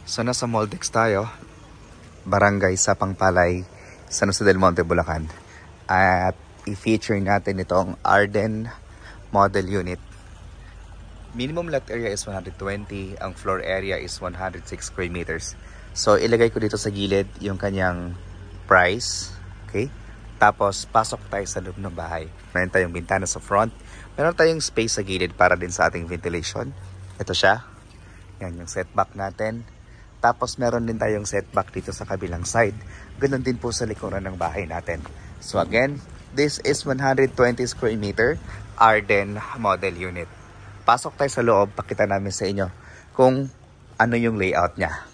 So nasa Moldex tayo, Barangay Sapang-Palay, San Jose del Monte, Bulacan. At i-feature natin itong Arden model unit. Minimum lot area is 120, ang floor area is 106 square meters. So ilagay ko dito sa gilid yung kanyang price, okay? Tapos pasok tayo sa loob ng bahay. Meron tayong bintana sa front, meron tayong space sa gilid para din sa ating ventilation. Ito siya, yan yung setback natin. Tapos meron din tayong setback dito sa kabilang side. Ganun din po sa likuran ng bahay natin. So again, this is 120 square meter Arden model unit. Pasok tayo sa loob, pakita namin sa inyo kung ano yung layout niya.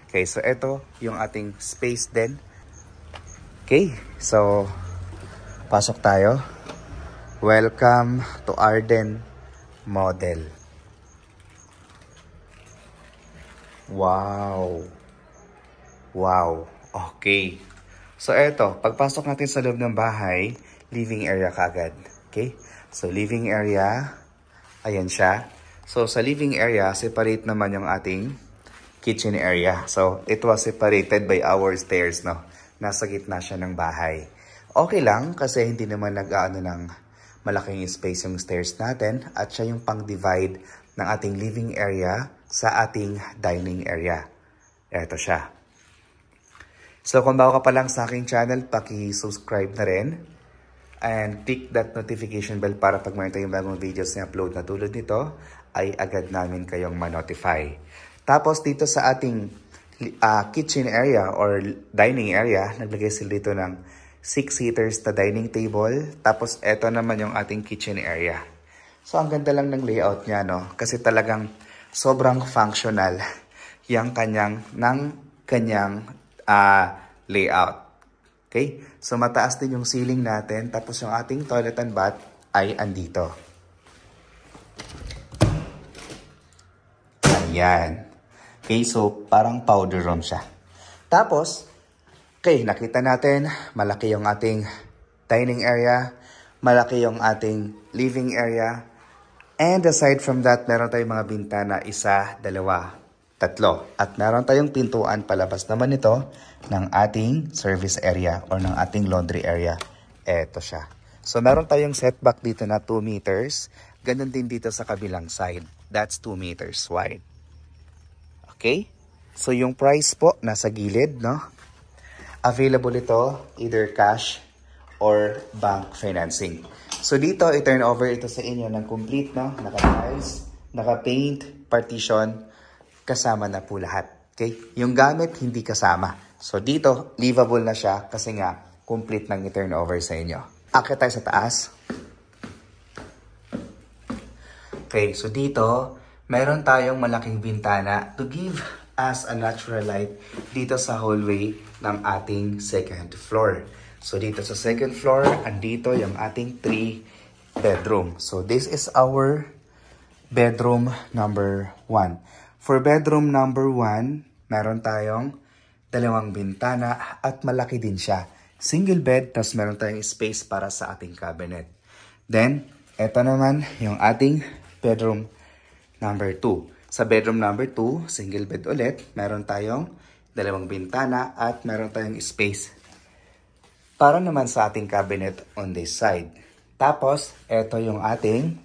Okay, so ito yung ating space din. Okay, so pasok tayo. Welcome to Arden model. Wow. Wow. Okay. So, eto. Pagpasok natin sa loob ng bahay, living area kagad. Okay? So, living area. Ayan siya. So, sa living area, separate naman yung ating kitchen area. So, it was separated by our stairs, no? Nasa gitna siya ng bahay. Okay lang, kasi hindi naman nag-aano ng malaking space yung stairs natin. At siya yung pang-divide ng ating living area sa ating dining area. Ito siya. So kung bago ka pa lang sa aking channel, paki-subscribe na rin. And click that notification bell para pag mayroon tayong bagong videos na upload na tulad nito, ay agad namin kayong ma-notify. Tapos dito sa ating kitchen area or dining area, naglagay sila dito ng 6 seaters na dining table. Tapos ito naman yung ating kitchen area. So ang ganda lang ng layout niya, no? Kasi talagang sobrang functional yung kanyang layout. Okay? So mataas din yung ceiling natin, tapos yung ating toilet and bath ay andito. Ayan. Okay, so parang powder room siya. Tapos, okay, nakita natin, malaki yung ating dining area, malaki yung ating living area. And aside from that, meron tayong mga bintana, 1, 2, 3. At meron tayong pintuan palabas naman ito ng ating service area or ng ating laundry area. Ito siya. So meron tayong setback dito na 2 meters. Ganun din dito sa kabilang side. That's 2 meters wide. Okay? So yung price po, nasa gilid, no? Available ito, either cash or bank financing. So dito, i-turn over ito sa inyo ng complete, no? Naka-tiles, naka-paint, partition, kasama na po lahat. Okay? Yung gamit, hindi kasama. So dito, livable na siya kasi nga, complete nang i-turn over sa inyo. Akit tayo sa taas. Okay, so dito, meron tayong malaking bintana to give us a natural light dito sa hallway ng ating second floor. So dito sa second floor, andito yung ating 3 bedroom. So this is our bedroom number 1. For bedroom number 1, meron tayong 2 bintana at malaki din siya. Single bed, tapos meron tayong space para sa ating cabinet. Then, eto naman yung ating bedroom number 2. Sa bedroom number 2, single bed ulit, meron tayong 2 bintana at meron tayong space para naman sa ating cabinet on this side. Tapos, ito yung ating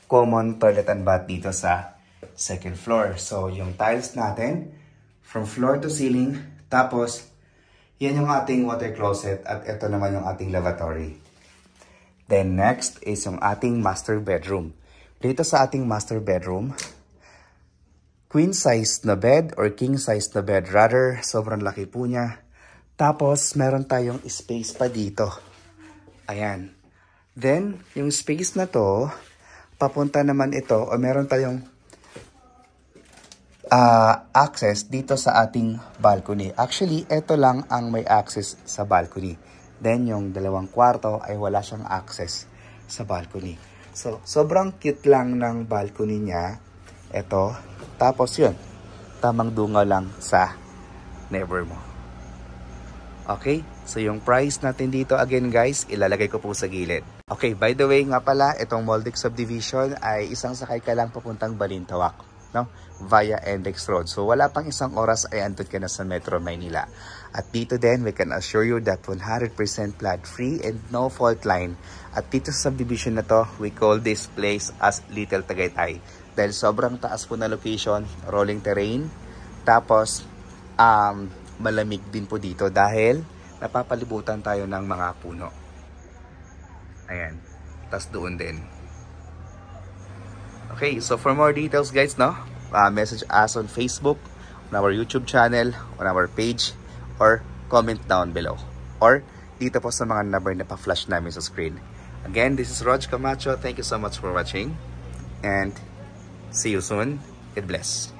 common toilet and bath dito sa second floor. So, yung tiles natin, from floor to ceiling. Tapos, yan yung ating water closet at ito naman yung ating lavatory. Then, next is yung ating master bedroom. Dito sa ating master bedroom, queen size na bed or king size na bed rather. Sobrang laki po niya. Tapos, meron tayong space pa dito. Ayan. Then, yung space na to, papunta naman ito, o meron tayong access dito sa ating balcony. Actually, ito lang ang may access sa balcony. Then, yung 2 kwarto ay wala siyang access sa balcony. So, sobrang cute lang ng balcony niya. Ito. Tapos, yun. Tamang dunga lang sa neighbor mo. Okay, so yung price natin dito again guys, ilalagay ko po sa gilid. Okay, by the way nga pala, itong Moldex subdivision ay isang sakay ka lang papuntang Balintawak. no? Via NLEX Road. So wala pang isang oras ay andun ka na sa Metro Maynila. At dito din, we can assure you that 100% flood free and no fault line. At dito sa subdivision na to, we call this place as Little Tagaytay. Dahil sobrang taas po na location, rolling terrain, tapos malamig din po dito dahil napapalibutan tayo ng mga puno. Ayan, tas doon din. Okay, so for more details guys, no, message us on Facebook, on our YouTube channel, on our page, or comment down below. Or dito po sa mga number na pa-flash namin sa screen. Again, this is Rog Camacho. Thank you so much for watching. And see you soon. God bless.